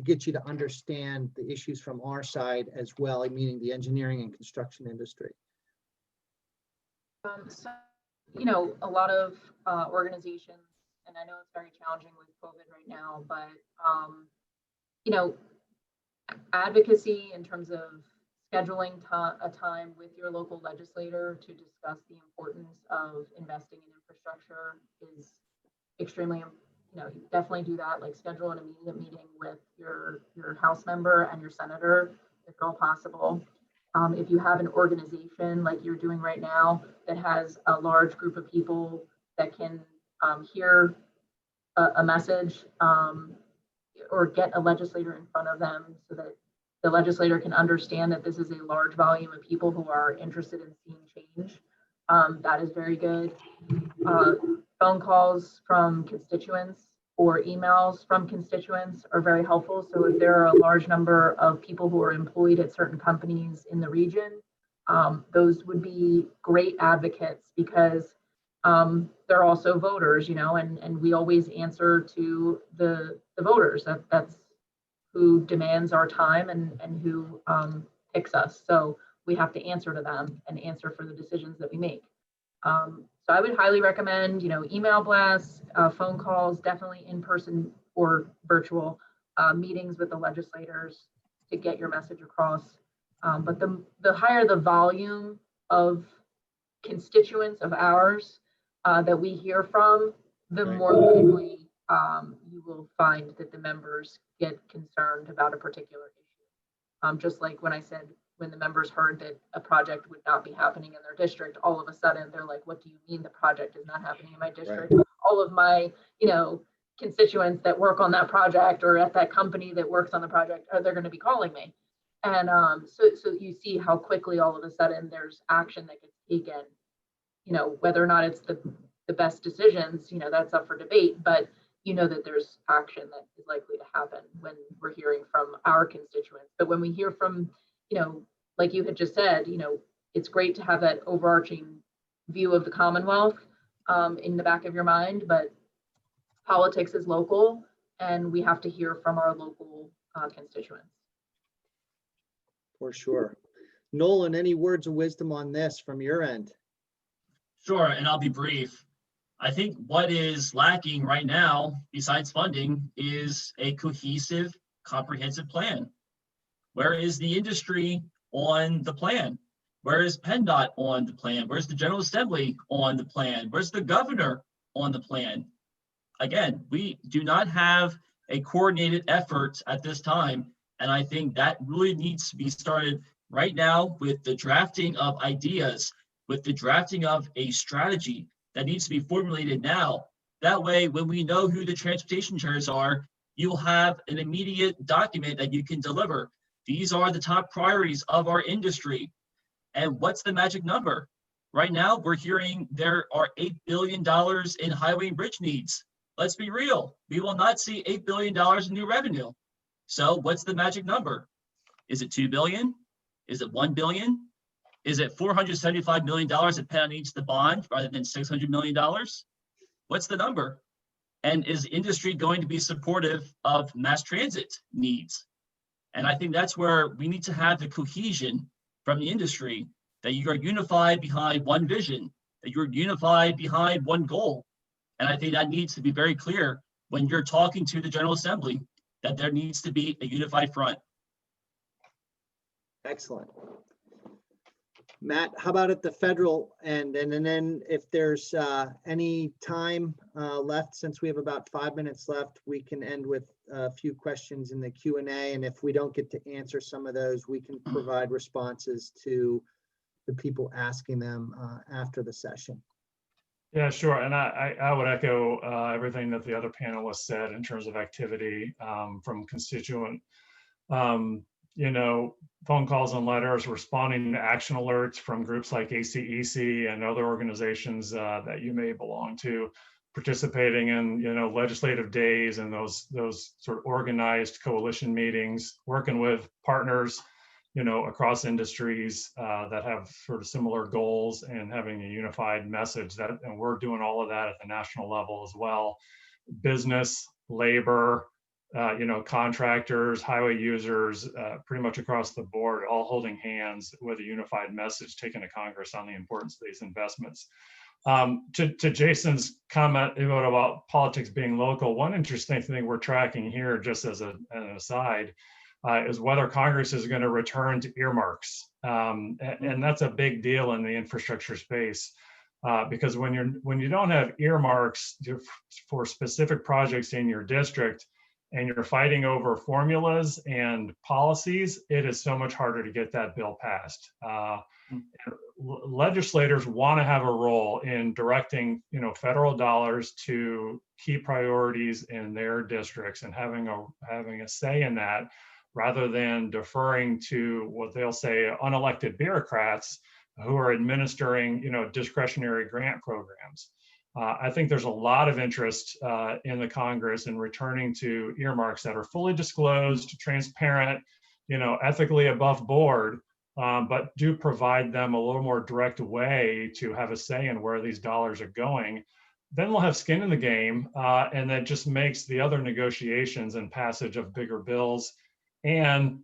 get you to understand the issues from our side as well, meaning the engineering and construction industry? So, a lot of organizations, and I know it's very challenging with COVID right now, but, advocacy in terms of scheduling a time with your local legislator to discuss the importance of investing in infrastructure is extremely, definitely do that, like schedule an immediate meeting with your House member and your senator, if at all possible. If you have an organization like you're doing right now that has a large group of people that can hear a message or get a legislator in front of them so that the legislator can understand that this is a large volume of people who are interested in seeing change, that is very good. Phone calls from constituents or emails from constituents are very helpful. So if there are a large number of people who are employed at certain companies in the region, those would be great advocates because they're also voters, and we always answer to the voters. That's who demands our time and who picks us. So we have to answer to them and answer for the decisions that we make. So I would highly recommend, email blasts, phone calls, definitely in person or virtual meetings with the legislators to get your message across. But the higher the volume of constituents of ours that we hear from, the more likely you will find that the members get concerned about a particular issue. Just like when I said, when the members heard that a project would not be happening in their district, all of a sudden they're like, what do you mean the project is not happening in my district? Right. All of my, constituents that work on that project or at that company that works on the project, they're going to be calling me. And so you see how quickly all of a sudden there's action that gets taken, whether or not it's the best decisions, that's up for debate, but that there's action that is likely to happen when we're hearing from our constituents. But when we hear from, like you had just said, it's great to have that overarching view of the Commonwealth in the back of your mind, but politics is local and we have to hear from our local constituents. For sure. Nolan, any words of wisdom on this from your end? Sure, and I'll be brief. I think what is lacking right now, besides funding, is a cohesive, comprehensive plan. Where is the industry on the plan? Where is PennDOT on the plan? Where's the General Assembly on the plan? Where's the governor on the plan? Again, we do not have a coordinated effort at this time. And I think that really needs to be started right now with the drafting of ideas, with the drafting of a strategy that needs to be formulated now. That way, when we know who the transportation chairs are, you'll have an immediate document that you can deliver. These are the top priorities of our industry. And what's the magic number? Right now, we're hearing there are $8 billion in highway and bridge needs. Let's be real. We will not see $8 billion in new revenue. So what's the magic number? Is it 2 billion? Is it 1 billion? Is it $475 million that Penn needs the bond rather than $600 million? What's the number? And is industry going to be supportive of mass transit needs? And I think that's where we need to have the cohesion from the industry, that you are unified behind one vision, that you're unified behind one goal. And I think that needs to be very clear when you're talking to the General Assembly, that there needs to be a unified front. Excellent. Matt, how about at the federal end? And then if there's any time left, since we have about 5 minutes left, we can end with a few questions in the Q&A. And if we don't get to answer some of those, we can provide responses to the people asking them after the session. Yeah, sure. And I would echo everything that the other panelists said in terms of activity from constituent, phone calls and letters, responding to action alerts from groups like ACEC and other organizations that you may belong to, participating in, legislative days and those sort of organized coalition meetings, working with partners, across industries that have sort of similar goals and having a unified message and we're doing all of that at the national level as well. Business, labor, contractors, highway users, pretty much across the board, all holding hands with a unified message taken to Congress on the importance of these investments. To Jason's comment about politics being local, one interesting thing we're tracking here, just as an aside, is whether Congress is going to return to earmarks. And that's a big deal in the infrastructure space. Because when you don't have earmarks for specific projects in your district, and you're fighting over formulas and policies, it is so much harder to get that bill passed. Legislators want to have a role in directing, federal dollars to key priorities in their districts and having a say in that, rather than deferring to what they'll say unelected bureaucrats who are administering, discretionary grant programs. I think there's a lot of interest in the Congress in returning to earmarks that are fully disclosed, transparent, ethically above board, but do provide them a little more direct way to have a say in where these dollars are going. Then we'll have skin in the game, and that just makes the other negotiations and passage of bigger bills and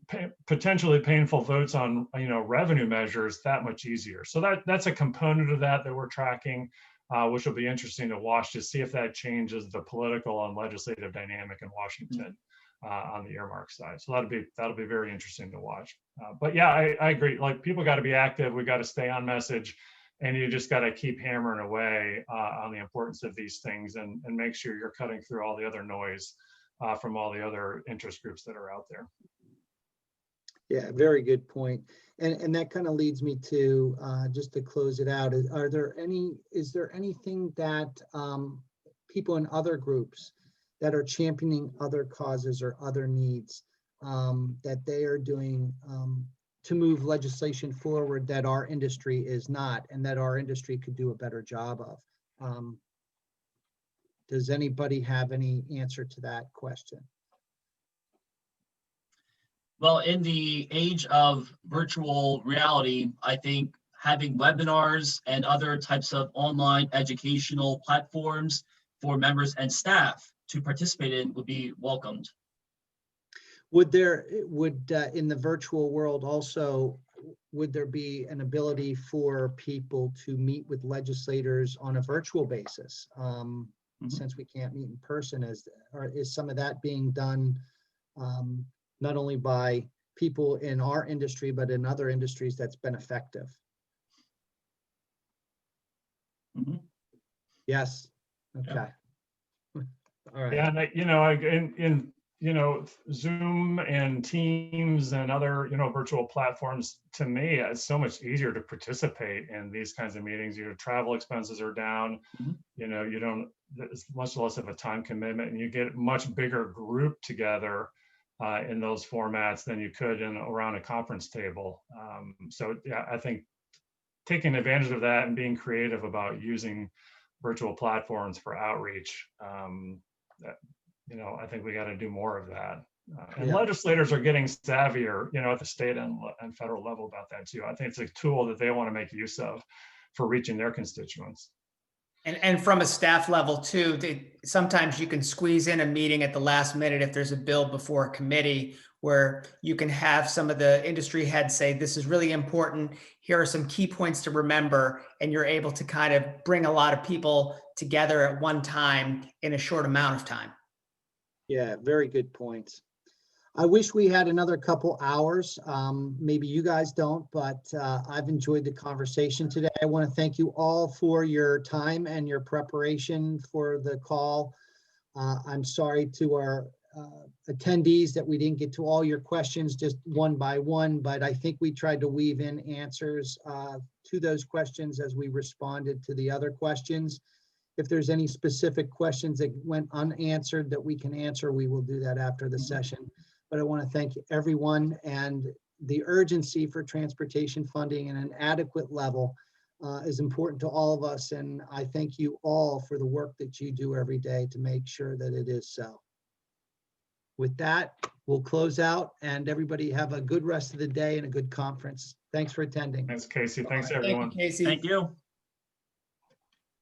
potentially painful votes on revenue measures that much easier. So that's a component of that we're tracking. Which will be interesting to watch to see if that changes the political and legislative dynamic in Washington on the earmark side. So that'll be very interesting to watch. But yeah, I agree. Like, people got to be active. We got to stay on message, and you just got to keep hammering away on the importance of these things and make sure you're cutting through all the other noise from all the other interest groups that are out there. Yeah, very good point. And that kind of leads me to just to close it out. Is there anything that people in other groups that are championing other causes or other needs that they are doing to move legislation forward that our industry is not, and that our industry could do a better job of? Does anybody have any answer to that question? Well, in the age of virtual reality, I think having webinars and other types of online educational platforms for members and staff to participate in would be welcomed. Would in the virtual world also, would there be an ability for people to meet with legislators on a virtual basis? Since we can't meet in person, is some of that being done not only by people in our industry, but in other industries that's been effective. Mhm. Yes. Okay. All right. Yeah, and in Zoom and Teams and other virtual platforms, to me, it's so much easier to participate in these kinds of meetings. Your travel expenses are down. Mhm. You don't, it's much less of a time commitment, and you get much bigger group together in those formats than you could around a conference table. So yeah, I think taking advantage of that and being creative about using virtual platforms for outreach. I think we got to do more of that. And Yeah. legislators are getting savvier, at the state and federal level about that too. I think it's a tool that they want to make use of for reaching their constituents. And from a staff level too, sometimes you can squeeze in a meeting at the last minute if there's a bill before a committee where you can have some of the industry heads say, this is really important. Here are some key points to remember. And you're able to kind of bring a lot of people together at one time in a short amount of time. Yeah, very good points. I wish we had another couple hours. Maybe you guys don't, but I've enjoyed the conversation today. I want to thank you all for your time and your preparation for the call. I'm sorry to our attendees that we didn't get to all your questions just one by one, but I think we tried to weave in answers to those questions as we responded to the other questions. If there's any specific questions that went unanswered that we can answer, we will do that after the session. But I want to thank everyone, and the urgency for transportation funding at an adequate level is important to all of us. And I thank you all for the work that you do every day to make sure that it is so. With that, we'll close out, and everybody have a good rest of the day and a good conference. Thanks for attending. Thanks, Casey. Thanks, Thank everyone. you, Casey. Thank you.